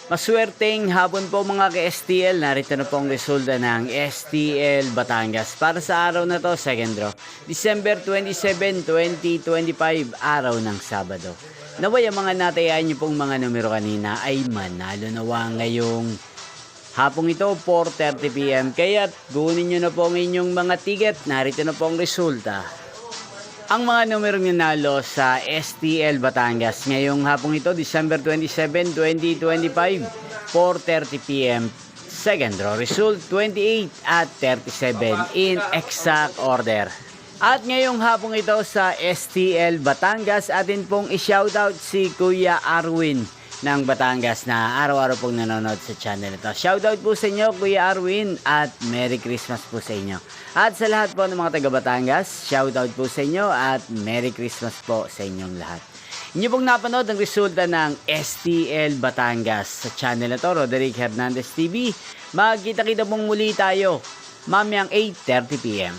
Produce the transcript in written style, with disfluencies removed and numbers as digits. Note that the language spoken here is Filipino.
Maswerteng hapon po mga ka-STL. Narito na po ang resulta ng STL Batangas. Para sa araw na to, second draw. December 27, 2025, araw ng Sabado. Naway ang mga natayaan niyo pong mga numero kanina ay manalo nawa ngayong hapong ito, 4:30 PM. Kaya kunin nyo na po ang inyong mga ticket. Narito na po ang resulta. Ang mga numerong nanalo sa STL Batangas ngayong hapong ito, December 27, 2025, 4:30 PM. Second draw result, 28 at 37 in exact order. At ngayong hapong ito sa STL Batangas, atin pong i-shoutout si Kuya Arwin ng Batangas na araw-araw pong nanonood sa channel ito. Shoutout po sa inyo, Kuya Arwin, at Merry Christmas po sa inyo. At sa lahat po ng mga taga Batangas, shoutout po sa inyo at Merry Christmas po sa inyong lahat. Inyo pong napanood ang resulta ng STL Batangas sa channel ito, Roderick Hernandez TV. Magkita-kita pong muli tayo mamayang 8:30 PM.